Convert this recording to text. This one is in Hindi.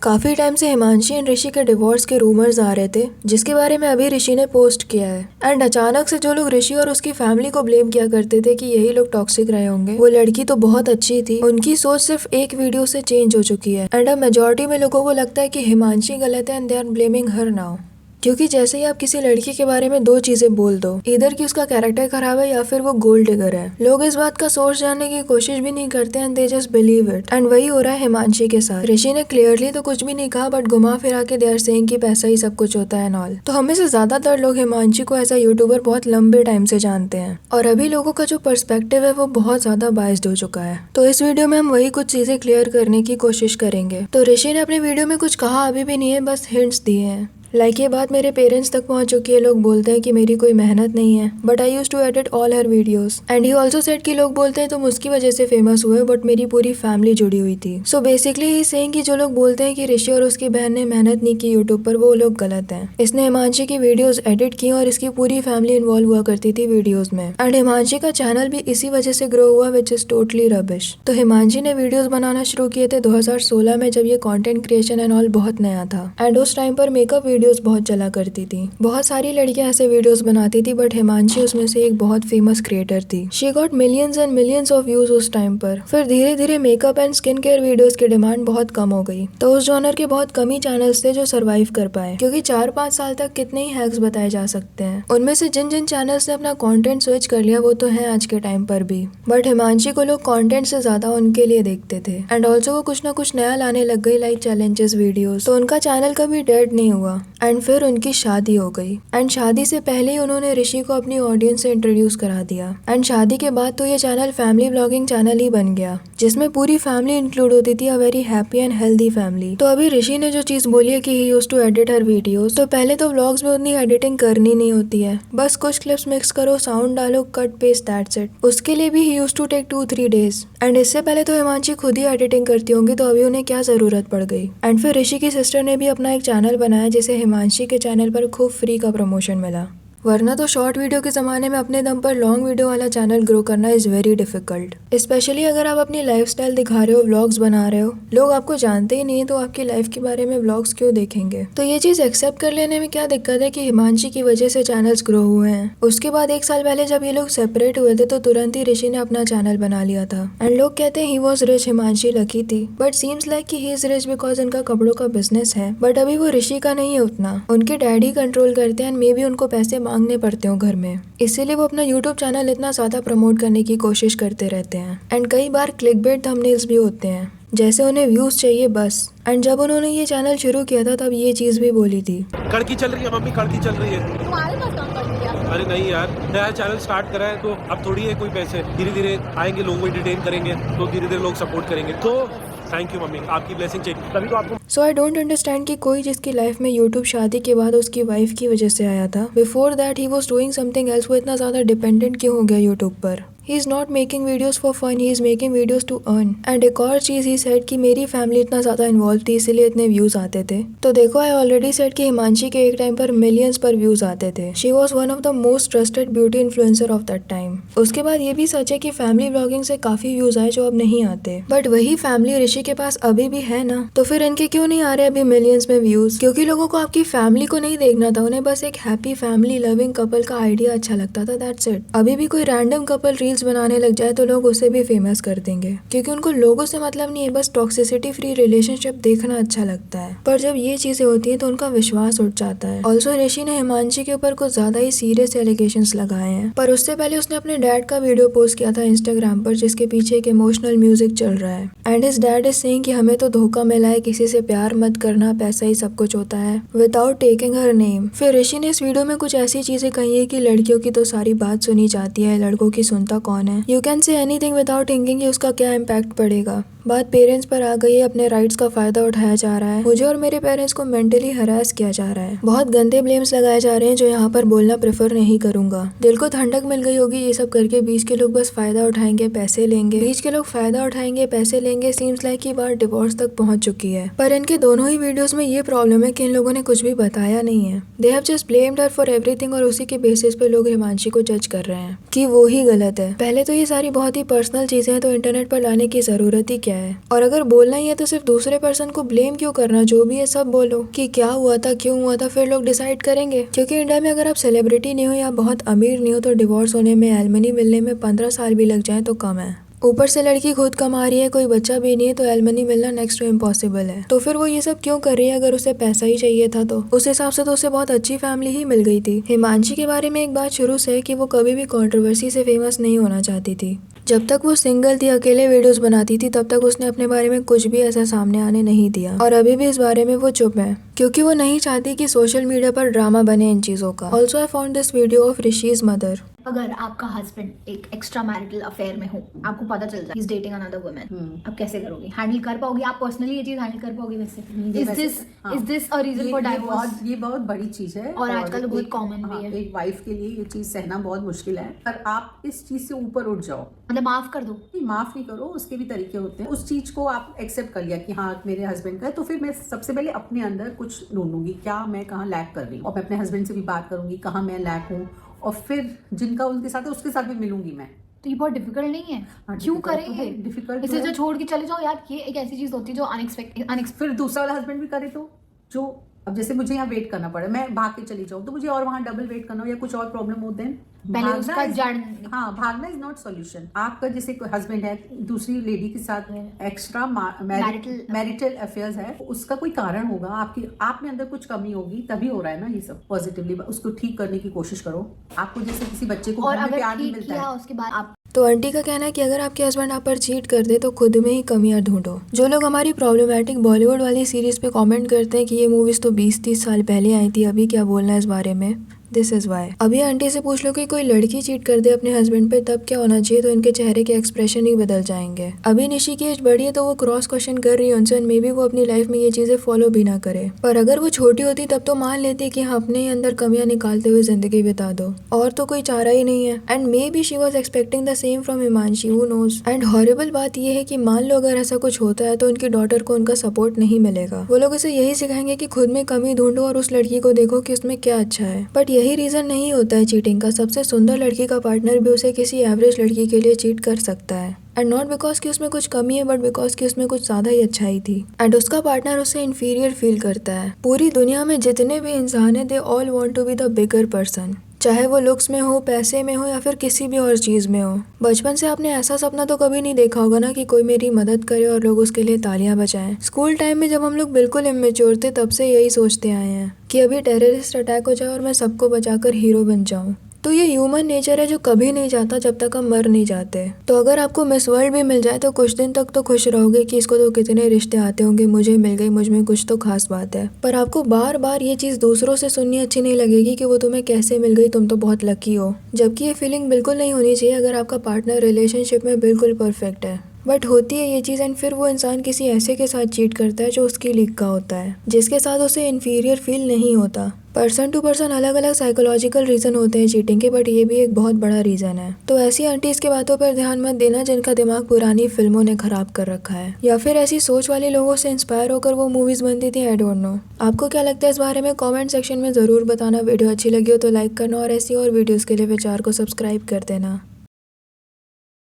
काफी टाइम से हिमांशी एंड ऋषि के डिवोर्स के रूमर्स आ रहे थे, जिसके बारे में अभी ऋषि ने पोस्ट किया है। एंड अचानक से जो लोग ऋषि और उसकी फैमिली को ब्लेम किया करते थे कि यही लोग टॉक्सिक रहे होंगे, वो लड़की तो बहुत अच्छी थी, उनकी सोच सिर्फ एक वीडियो से चेंज हो चुकी है। एंड अब मेजोरिटी में लोगों को लगता है कि हिमांशी गलत है and they are blaming her now. क्योंकि जैसे ही आप किसी लड़की के बारे में दो चीजें बोल दो, इधर कि उसका कैरेक्टर खराब है या फिर वो गोल्ड डिगर है, लोग इस बात का सोर्स जानने की कोशिश भी नहीं करते and they just believe it. And वही हो रहा है हिमांशी के साथ। ऋषि ने क्लियरली तो कुछ भी नहीं कहा, बट घुमा फिरा के दे आर सेइंग कि पैसा ही सब कुछ होता है एंड ऑल। तो हमें से ज्यादातर लोग हिमांशी को ऐसा यूट्यूबर बहुत लंबे टाइम से जानते हैं, और अभी लोगों का जो पर्सपेक्टिव है वो बहुत ज्यादा बायस्ड हो चुका है। तो इस वीडियो में हम वही कुछ चीजें क्लियर करने की कोशिश करेंगे। तो ऋषि ने अपने वीडियो में कुछ कहा अभी भी नहीं है, बस हिंट्स दिए हैं। ये बात मेरे पेरेंट्स तक पहुंच चुकी है। लोग बोलते हैं कि मेरी कोई मेहनत नहीं है, but I use to edit all her videos. And he also said कि लोग बोलते हैं तुम उसकी वजह से फेमस हुए, बट मेरी पूरी फैमिली जुड़ी हुई थी। सो बेसिकली ही सेइंग कि जो लोग बोलते हैं कि ऋषि और उसकी बहन ने मेहनत नहीं की यूट्यूब पर, वो लोग गलत हैं। इसने हिमांशी की वीडियोज एडिट की और इसकी पूरी फैमिली इन्वॉल्व हुआ करती थी वीडियोज में। एंड हिमांशी का चैनल भी इसी वजह से ग्रो हुआ, विच इज टोटली रबिश। तो हिमांशी ने वीडियोज बनाना शुरू किए थे 2016 में, जब ये कंटेंट क्रिएशन एंड ऑल बहुत नया था। एंड उस टाइम पर मेकअप वीडियोज बहुत चला करती थी। बहुत सारी लड़कियां ऐसे वीडियोस बनाती थी, बट हिमांशी उसमें से एक बहुत फेमस क्रिएटर थी। She got millions and millions of views उस टाइम पर। फिर धीरे धीरे makeup and skin care videos की डिमांड बहुत कम हो गई, तो उस जॉनर के बहुत कम ही चैनल्स थे जो सर्वाइव कर पाए, क्योंकि 4-5 साल तक कितने ही हैक्स बताए जा सकते हैं। उनमें से जिन जिन चैनल्स ने अपना कंटेंट स्विच कर लिया वो तो है आज के टाइम पर भी, बट हिमांशी को लोग कंटेंट से ज्यादा उनके लिए देखते थे। एंड ऑल्सो वो कुछ ना कुछ नया लाने लग गई, लाइक चैलेंजेस वीडियोस, तो उनका चैनल कभी डेड नहीं हुआ। एंड फिर उनकी शादी हो गई, एंड शादी से पहले ही उन्होंने ऋषि को अपनी ऑडियंस से इंट्रोड्यूस करा दिया। एंड शादी के बाद तो ये चैनल फैमिली व्लॉगिंग चैनल ही बन गया, जिसमें पूरी फैमिली इंक्लूड होती थी, a very happy and healthy family. तो अभी ऋषि ने जो चीज बोली है कि he used to edit her videos, तो पहले तो व्लॉग्स में उतनी एडिटिंग करनी नहीं होती है, बस कुछ क्लिप्स मिक्स करो, साउंड डालो, कट पेस्ट, दैट्स इट। उसके लिए भी he used to take 2-3 days. And इससे पहले तो हिमांशी खुद ही एडिटिंग करती होंगी, तो अभी उन्हें क्या जरूरत पड़ गई। एंड फिर ऋषि की सिस्टर ने भी अपना एक चैनल बनाया, जिसे हिमांशी के चैनल पर खूब फ्री का प्रमोशन मिला। वरना तो शॉर्ट वीडियो के ज़माने में अपने दम पर लॉन्ग वीडियो वाला चैनल ग्रो करना इज़ वेरी डिफिकल्ट, स्पेशली अगर आप अपनी लाइफस्टाइल दिखा रहे हो, व्लॉग्स बना रहे हो। लोग आपको जानते ही नहीं, तो आपकी लाइफ के बारे में व्लॉग्स क्यों देखेंगे। तो ये चीज़ एक्सेप्ट कर लेने में क्या दिक्कत है कि हिमांशी की वजह से चैनल्स ग्रो हुए हैं। उसके बाद 1 साल पहले जब ये लोग सेपरेट हुए थे, तो तुरंत ही ऋषि ने अपना चैनल बना लिया था। एंड लोग कहते हैं he was rich, Himanshi lucky थी, बट सीम्स लाइक कि ही इज रिच बिकॉज इनका कपड़ों का बिजनेस है। बट अभी वो ऋषि का नहीं है उतना, उनके डैडी कंट्रोल करते हैं, एंड मे बी उनको पैसे मांगने पड़ते हो घर में, इसीलिए वो अपना यूट्यूब चैनल इतना ज्यादा प्रमोट करने की कोशिश करते रहते हैं। एंड कई बार क्लिकबेट थंबनेल्स भी होते हैं, जैसे उन्हें व्यूज चाहिए बस। एंड जब उन्होंने ये चैनल शुरू किया था, तब ये चीज भी बोली थी, कड़की चल रही है मम्मी, कड़की चल रही है। तुम्हारे पास कहाँ कर दिया? अरे नहीं यार, नया चैनल स्टार्ट करा है, तो अब थोड़ी है कोई पैसे, धीरे धीरे आएंगे, लोगों को एंटरटेन करेंगे, तो धीरे धीरे लोग सपोर्ट करेंगे। तो थैंक यू मम्मी, आपकी ब्लेसिंग चाहिए तभी तो आपको। सो आई डोंट अंडरस्टैंड कि कोई जिसकी लाइफ में यूट्यूब शादी के बाद उसकी वाइफ की वजह से आया था, before that he was doing something else, वो इतना ज्यादा डिपेंडेंट क्यों हो गया यूट्यूब पर। He is not making videos for fun, he is making videos to earn. And एक और चीज ही सेड कि मेरी फैमिली इतना ज्यादा इन्वॉल्व थी, इसीलिए इतने व्यूज आते थे। तो देखो, आई ऑलरेडी सेड कि हिमांशी के एक टाइम पर मिलियंस पर व्यूज आते थे। She was one of the most trusted beauty influencer of that time. उसके बाद ये भी सच है कि फैमिली व्लॉगिंग से काफी व्यूज आए जो अब नहीं आते, बट वही फैमिली ऋषि के पास अभी भी है ना, तो फिर इनके क्यों नहीं आ रहे अभी मिलियंस में व्यूज? क्योंकि लोगों को आपकी फैमिली को नहीं देखना था, उन्हें बस एक हैप्पी फैमिली लविंग कपल का आइडिया अच्छा लगता था, दैट्स इट। अभी भी कोई रैंडम कपल रील्स बनाने लग जाए तो लोग उसे भी फेमस कर देंगे, क्योंकि उनको लोगों से मतलब नहीं है, बस टॉक्सिसिटी फ्री रिलेशनशिप देखना अच्छा लगता है। पर जब ये चीजें होती हैं तो उनका विश्वास उठ जाता है। ऑल्सो ऋषि ने हिमांशी के ऊपर कुछ ज्यादा ही सीरियस एलिगेशंस लगाए हैं, पर उससे पहले उसने अपने डैड का वीडियो पोस्ट किया था इंस्टाग्राम पर, जिसके पीछे एक इमोशनल म्यूजिक चल रहा है। And his dad is saying कि हमें तो धोखा मिला है, किसी से प्यार मत करना, पैसा ही सब कुछ होता है, विदाउट टेकिंग हर नेम। फिर ऋषि ने इस वीडियो में कुछ ऐसी चीजें कही है कि लड़कियों की तो सारी बात सुनी जाती है, लड़कों की सुनता कौन है। You can say anything without thinking कि उसका क्या इम्पैक्ट पड़ेगा। बात पेरेंट्स पर आ गई है, अपने राइट्स का फायदा उठाया जा रहा है, मुझे और मेरे पेरेंट्स को मेंटली हरास किया जा रहा है, बहुत गंदे ब्लेम्स लगाए जा रहे हैं जो यहाँ पर बोलना प्रेफर नहीं करूंगा। दिल को ठंडक मिल गई होगी ये सब करके, बीच के लोग बस फायदा उठाएंगे, पैसे लेंगे, बीच के लोग फायदा उठाएंगे, पैसे लेंगे। सीम्स लाइक की बात डिवोर्स तक पहुंच चुकी है। पर इनके दोनों ही वीडियोस में ये प्रॉब्लम है कि इन लोगों ने कुछ भी बताया नहीं है। They have just blamed her for everything, और उसी के बेसिस पे लोग हिमांशी को जज कर रहे हैं कि वो ही गलत है। पहले तो ये सारी बहुत ही पर्सनल चीजें हैं, तो इंटरनेट पर लाने की जरूरत ही क्या है। और अगर बोलना ही है तो सिर्फ दूसरे पर्सन को ब्लेम क्यों करना, जो भी है सब बोलो कि क्या हुआ था, क्यों हुआ था, फिर लोग डिसाइड करेंगे। क्योंकि इंडिया में अगर आप सेलिब्रिटी नहीं हो या बहुत अमीर नहीं हो तो डिवोर्स होने में, एलिमनी मिलने में 15 साल भी लग जाए तो कम है। ऊपर से लड़की खुद कमा रही है, कोई बच्चा भी नहीं है, तो एलिमनी मिलना नेक्स्ट टू इम्पॉसिबल है। तो फिर वो ये सब क्यों कर रही है? अगर उसे पैसा ही चाहिए था तो उस हिसाब से तो उसे बहुत अच्छी फैमिली ही मिल गई थी। हिमांशी के बारे में एक बात शुरू से है कि वो कभी भी कंट्रोवर्सी से फेमस नहीं होना चाहती थी। जब तक वो सिंगल थी, अकेले वीडियोस बनाती थी, तब तक उसने अपने बारे में कुछ भी ऐसा सामने आने नहीं दिया। और अभी भी इस बारे में वो चुप है, क्योंकि वो नहीं चाहती कि सोशल मीडिया पर ड्रामा बने इन चीजों का। Also I found this video of rishis mother. अगर आपका हस्बैंड एक एक्स्ट्रा मैरिटल अफेयर में हो, आपको पता चल जाए इज डेटिंग अनदर वुमन, आप कैसे करोगे? हैंडल कर पाओगे आप पर्सनली? ये चीज हैंडल कर पाओगे वैसे? Is this a reason for divorce? ये बहुत बड़ी चीज है और आजकल तो बहुत कॉमन भी है। एक वाइफ के लिए ये चीज सहना बहुत मुश्किल है, पर आप इस चीज से ऊपर उठ जाओ। मतलब माफ कर दो? नहीं, माफ नहीं करो, उसके भी तरीके होते हैं। उस चीज को आप एक्सेप्ट कर लिया कि हाँ मेरे हस्बैंड का है, तो फिर मैं सबसे पहले अपने अंदर कुछ ढूंढूंगी, क्या मैं कहाँ लैक कर रही हूँ, और मैं अपने हस्बैंड से भी बात करूंगी कहाँ मैं लैक हूँ, और फिर जिनका उनके साथ है उसके साथ भी मिलूंगी मैं। तो ये बहुत डिफिकल्ट नहीं है? क्यों करेंगे? डिफिकल्ट इसे जो छोड़ के चले जाओ यार, ये एक ऐसी चीज होती है जो अनएक्सपेक्टेड। फिर दूसरा वाला हस्बैंड भी करे तो, जो अब जैसे मुझे यहाँ वेट करना पड़े, मैं भाग के चली जाऊँ तो मुझे और वहाँ डबल वेट करना हो या कुछ और प्रॉब्लम हो, देन पहले उसका जड़। हाँ, भागना इज नॉट सॉल्यूशन। आपका जैसे कोई हस्बैंड है दूसरी लेडी के साथ एक्स्ट्रा मैरिटल अफेयर्स है, उसका कोई कारण होगा, आप में अंदर कुछ कमी होगी, तभी हो रहा है ना ये सब। पॉजिटिवली उसको ठीक करने की कोशिश करो। आपको जैसे किसी बच्चे को और अगर प्यार नहीं ठीक मिलता किया है, उसके बाद आप तो आंटी का कहना है कि अगर आपके हस्बैंड आप पर चीट कर दे तो खुद में ही कमियां ढूंढो। जो लोग हमारी प्रॉब्लमेटिक बॉलीवुड वाली सीरीज पे कमेंट करते हैं कि ये मूवीज तो 20-30 साल पहले आई थी, अभी क्या बोलना है इस बारे में, दिस इज वाई। अभी आंटी से पूछ लो कि कोई लड़की चीट कर दे अपने हस्बैंड पे तब क्या होना चाहिए, तो इनके चेहरे के एक्सप्रेशन ही बदल जाएंगे। अभी निशी की एज बड़ी है तो वो क्रॉस क्वेश्चन कर रही है उनसे, मे बी वो अपनी लाइफ में ये चीजें फॉलो भी ना करे। पर अगर वो छोटी होती तब तो मान लेती कि हाँ अपने ही अंदर कमियां निकालते हुए जिंदगी बिता दो, और तो कोई चारा ही नहीं है। And maybe she was expecting the same from Himanshi, who knows. And horrible बात ये है कि मान लो अगर ऐसा कुछ होता है तो उनकी डॉटर को उनका सपोर्ट नहीं मिलेगा। वो लोग उसे यही सिखाएंगे कि खुद में कमी ढूंढो और उस लड़की को देखो कि उसमें क्या अच्छा है। बट यही रीजन नहीं होता है चीटिंग का। सबसे सुंदर लड़की का पार्टनर भी उसे किसी एवरेज लड़की के लिए चीट कर सकता है, एंड नॉट बिकॉज कि उसमें कुछ कमी है, बट बिकॉज कि उसमें कुछ ज्यादा ही अच्छाई थी, एंड उसका पार्टनर उसे इंफीरियर फील करता है। पूरी दुनिया में जितने भी इंसान है, they all want to be the bigger person, चाहे वो लुक्स में हो, पैसे में हो, या फिर किसी भी और चीज में हो। बचपन से आपने ऐसा सपना तो कभी नहीं देखा होगा ना कि कोई मेरी मदद करे और लोग उसके लिए तालियां बजाएं। स्कूल टाइम में जब हम लोग बिल्कुल इमेच्योर थे, तब से यही सोचते आए हैं कि अभी टेररिस्ट अटैक हो जाए और मैं सबको बचाकर हीरो बन जाऊं। तो ये ह्यूमन नेचर है जो कभी नहीं जाता जब तक हम मर नहीं जाते। तो अगर आपको मिस वर्ल्ड भी मिल जाए तो कुछ दिन तक तो खुश रहोगे कि इसको तो कितने रिश्ते आते होंगे, मुझे मिल गई, मुझ में कुछ तो खास बात है। पर आपको बार बार ये चीज दूसरों से सुननी अच्छी नहीं लगेगी कि वो तुम्हें कैसे मिल गई, तुम तो बहुत लकी हो। जबकि ये फीलिंग बिल्कुल नहीं होनी चाहिए अगर आपका पार्टनर रिलेशनशिप में बिल्कुल परफेक्ट है। बट होती है ये चीज़, एंड फिर वो इंसान किसी ऐसे के साथ चीट करता है जो उसकी लीग का होता है, जिसके साथ उसे इन्फीरियर फील नहीं होता। पर्सन टू पर्सन अलग अलग साइकोलॉजिकल रीजन होते हैं चीटिंग के, बट ये भी एक बहुत बड़ा रीजन है। तो ऐसी आंटीज की बातों पर ध्यान मत देना जिनका दिमाग पुरानी फिल्मों ने खराब कर रखा है, या फिर ऐसी सोच वाले लोगों से इंस्पायर होकर वो मूवीज बनती थी। आई डोंट नो, आपको क्या लगता है इस बारे में? कमेंट सेक्शन में जरूर बताना। वीडियो अच्छी लगी हो तो लाइक करना, और ऐसी और वीडियोस के लिए विचार को सब्सक्राइब कर देना।